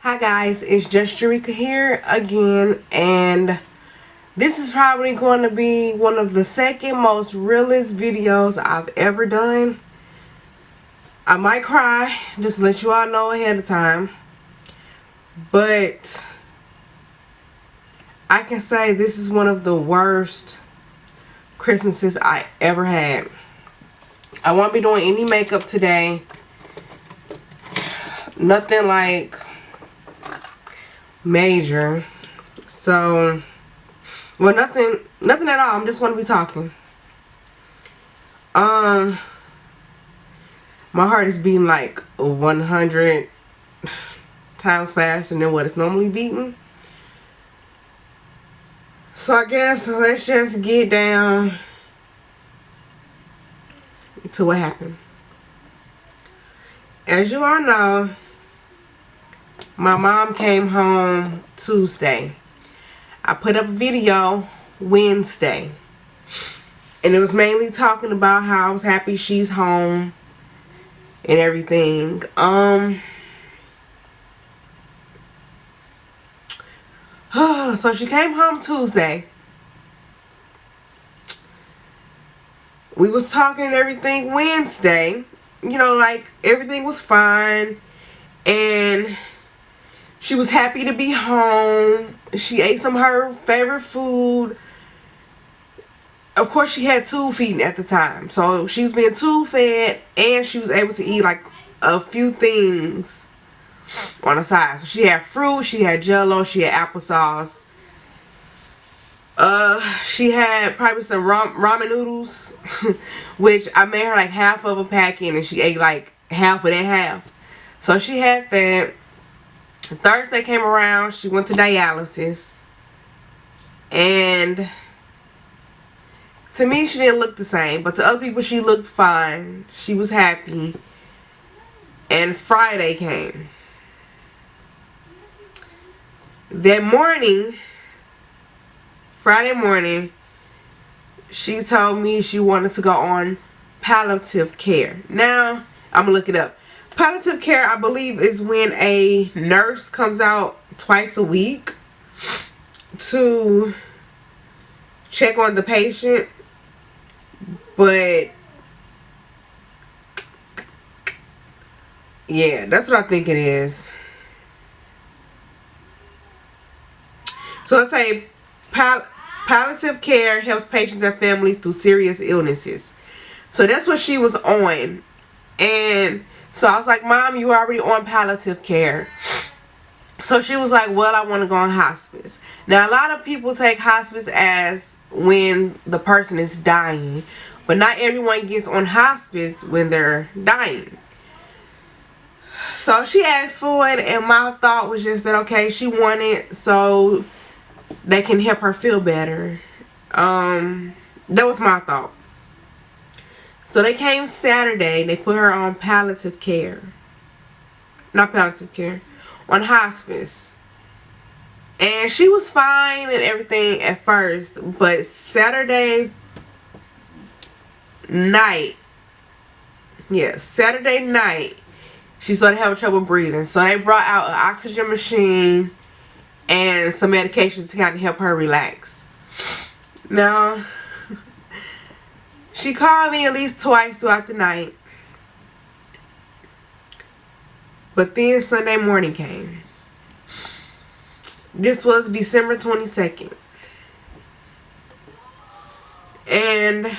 Hi guys, it's just Eureka here again, and this is probably going to be one of the second most realest videos I've ever done. I might cry, just to let you all know ahead of time, but I can say this is one of the worst Christmases I ever had. I won't be doing any makeup today. Nothing like major. So, well, nothing at all. I'm just going to be talking. My heart is beating like 100 times faster than what it's normally beating. So I guess let's just get down to what happened. As you all know, my mom came home Tuesday. I put up a video Wednesday, and it was mainly talking about how I was happy she's home and everything. So she came home Tuesday. We was talking and everything Wednesday. You know, like everything was fine, and she was happy to be home. She ate some of her favorite food. Of course, she had tube feeding at the time, so she was being tube fed, and she was able to eat like a few things on the side. So she had fruit, she had Jello, she had applesauce. She had probably some ramen noodles, which I made her like half of a packet, and she ate like half of that half. So she had that. Thursday came around, she went to dialysis, and to me she didn't look the same, but to other people she looked fine. She was happy. And Friday came. That morning, Friday morning, she told me she wanted to go on palliative care. Now, I'm going to look it up. Palliative care, I believe, is when a nurse comes out twice a week to check on the patient. But yeah, that's what I think it is. So let's say palliative care helps patients and families through serious illnesses. So that's what she was on. And so I was like, Mom, you already on palliative care. So she was like, well, I want to go on hospice. Now, a lot of people take hospice as when the person is dying, but not everyone gets on hospice when they're dying. So she asked for it, and my thought was just that, okay, she wanted so they can help her feel better. That was my thought. So they came Saturday. They put her on palliative care. Not palliative care. On hospice. And she was fine and everything at first. But Saturday night. Yeah, Saturday night. She started having trouble breathing. So they brought out an oxygen machine and some medications to kind of help her relax. Now, she called me at least twice throughout the night. But then Sunday morning came. This was December 22nd. And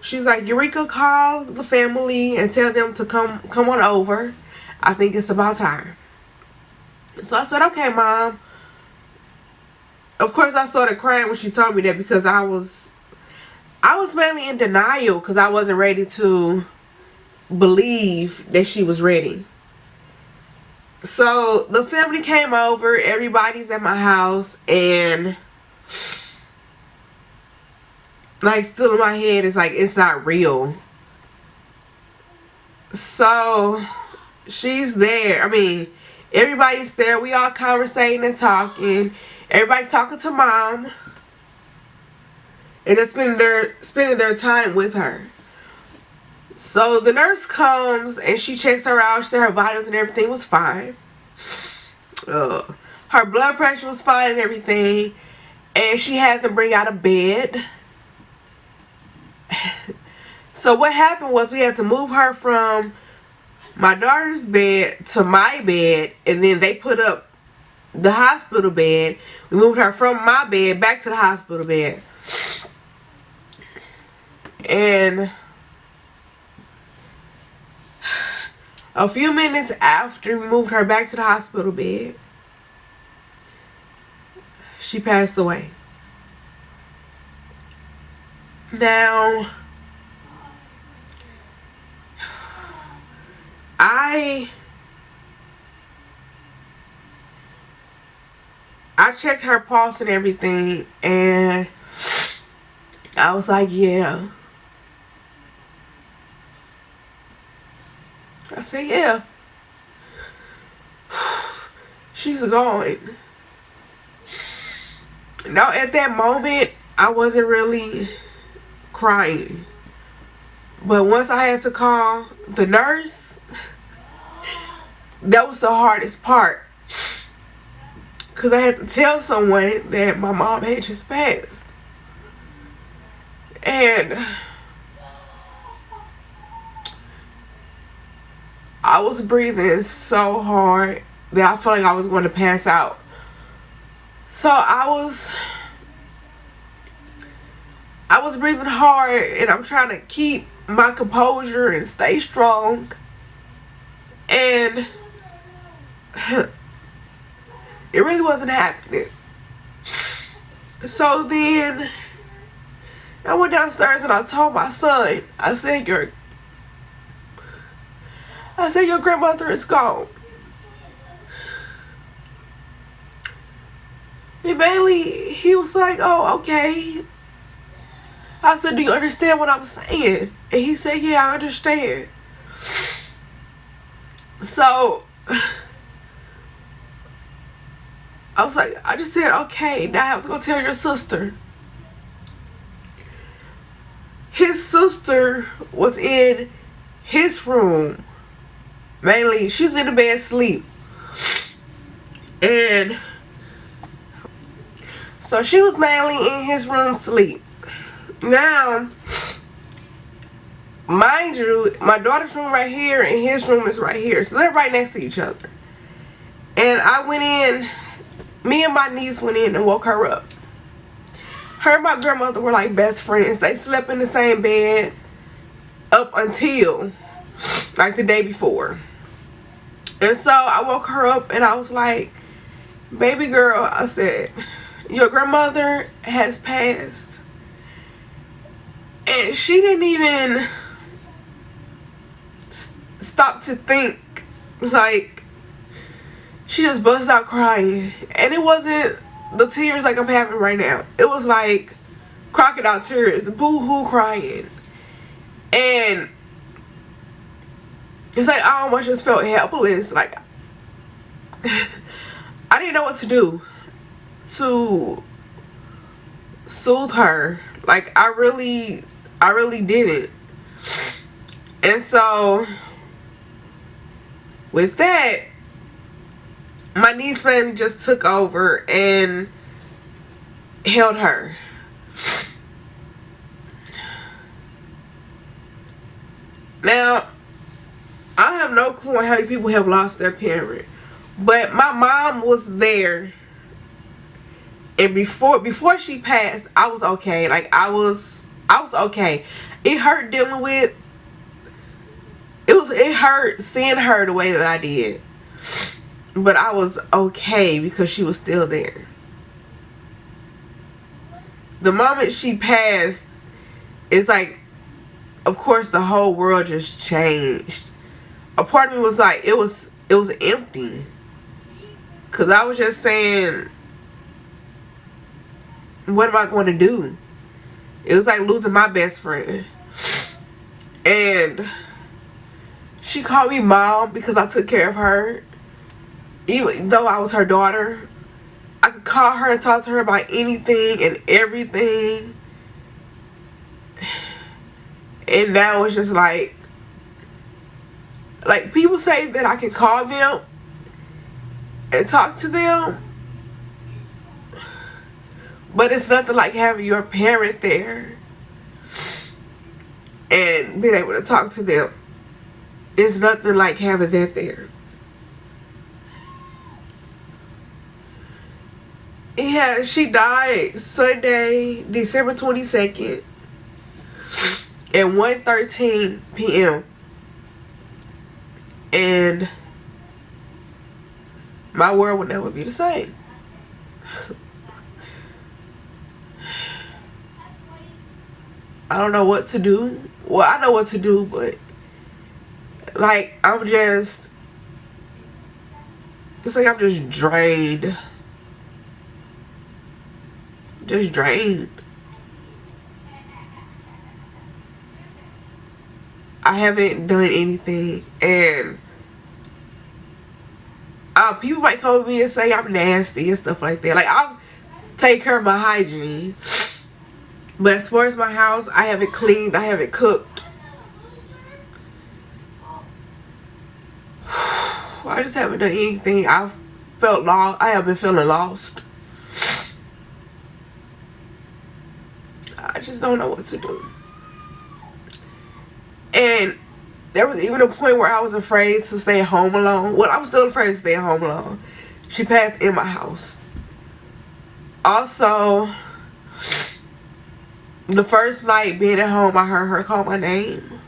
she's like, Eureka, call the family and tell them to come on over. I think it's about time. So I said, okay, Mom. Of course, I started crying when she told me that, because I was mainly in denial because I wasn't ready to believe that she was ready. So the family came over. Everybody's at my house, and like still in my head, it's like it's not real. So she's there. I mean, everybody's there. We all conversating and talking. Everybody talking to Mom. And they're spending their time with her. So the nurse comes and she checks her out. She said her vitals and everything was fine. uh, her blood pressure was fine and everything, and she had to bring out a bed. So what happened was we had to move her from my daughter's bed to my bed, and then they put up the hospital bed. We moved her from my bed back to the hospital bed. And a few minutes after we moved her back to the hospital bed, she passed away. Now, I checked her pulse and everything, and I was like, yeah. I said, yeah. She's gone. Now, at that moment, I wasn't really crying. But once I had to call the nurse, that was the hardest part. Because I had to tell someone that my mom had just passed. And I was breathing so hard that I felt like I was going to pass out. So I was breathing hard, and I'm trying to keep my composure and stay strong. And it really wasn't happening. So then I went downstairs and I told my son, I said, your grandmother is gone. And mainly, he was like, oh, okay. I said, do you understand what I'm saying? And he said, yeah, I understand. So I was like, I just said, okay, now I have to go tell your sister. His sister was in his room. Mainly, she's in the bed asleep. And so she was mainly in his room asleep. Now, mind you, my daughter's room right here and his room is right here. So they're right next to each other. And I went in, me and my niece went in and woke her up. Her and my grandmother were like best friends. They slept in the same bed up until like the day before. And so I woke her up and I was like, baby girl, I said, your grandmother has passed. And she didn't even stop to think. Like, she just busted out crying. And it wasn't the tears like I'm having right now. It was like crocodile tears, boo-hoo crying. And it's like I almost just felt helpless. Like, I didn't know what to do to soothe her. Like, I really didn't. And so with that, my niece finally just took over and held her. Now, I have no clue on how many people have lost their parent, but my mom was there, and before she passed, I was okay. Like, I was okay. It hurt dealing with. It hurt seeing her the way that I did, but I was okay because she was still there. The moment she passed, it's like, of course, the whole world just changed. A part of me was like, it was empty. Because I was just saying, what am I going to do? It was like losing my best friend. And she called me mom because I took care of her. Even though I was her daughter, I could call her and talk to her about anything and everything. And now it's just like people say that I can call them and talk to them. But it's nothing like having your parent there and being able to talk to them. It's nothing like having that there. Yeah, she died Sunday, December 22nd at 1:13 p.m. And my world will never be the same. I don't know what to do. Well, I know what to do, but like I'm just, it's like I'm just drained. Just drained. I haven't done anything, and people might come to me and say I'm nasty and stuff like that. Like, I'll take care of my hygiene, but as far as my house, I haven't cleaned, I haven't cooked. I just haven't done anything. I've felt lost. I have been feeling lost. I just don't know what to do. And there was even a point where I was afraid to stay home alone. Well, I'm still afraid to stay home alone. She passed in my house. Also, the first night being at home, I heard her call my name.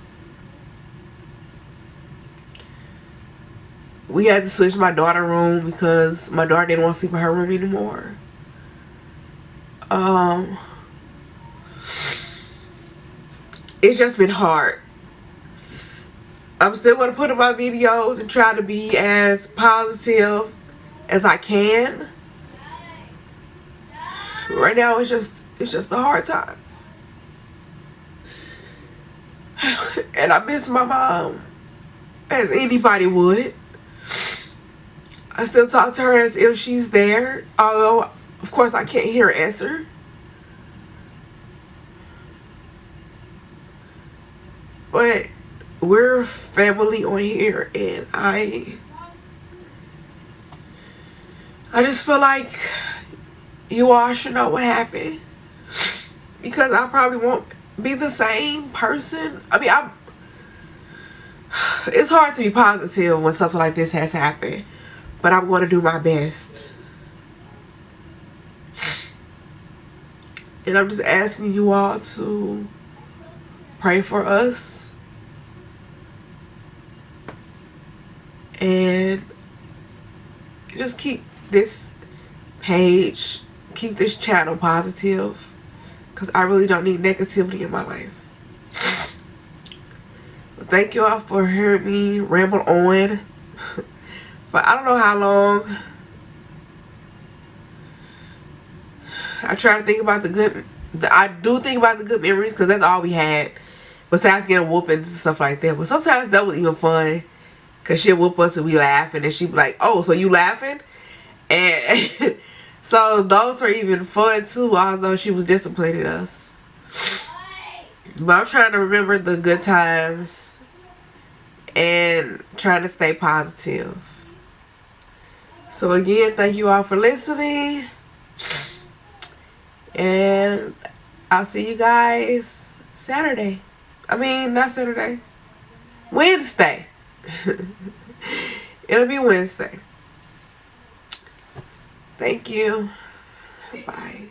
We had to switch my daughter's room because my daughter didn't want to sleep in her room anymore. It's just been hard. I'm still going to put in my videos and try to be as positive as I can. Right now, it's just a hard time. And I miss my mom, as anybody would. I still talk to her as if she's there, although, of course, I can't hear her answer. But we're family on here, and I just feel like you all should know what happened, because I probably won't be the same person. I mean, it's hard to be positive when something like this has happened, but I'm going to do my best. And I'm just asking you all to pray for us and just keep this page, keep this channel positive, because I really don't need negativity in my life. But thank you all for hearing me ramble on for I don't know how long. I try to think about the good, I do think about the good memories, because that's all we had besides getting whoopings and stuff like that. But sometimes that was even fun, because she'll whoop us and we laughing, and she'd be like, oh, so you laughing? And so those were even fun too, although she was disciplining us. But I'm trying to remember the good times and trying to stay positive. So again, thank you all for listening. And I'll see you guys Saturday. I mean, not Saturday. Wednesday. It'll be Wednesday. Thank you. Bye.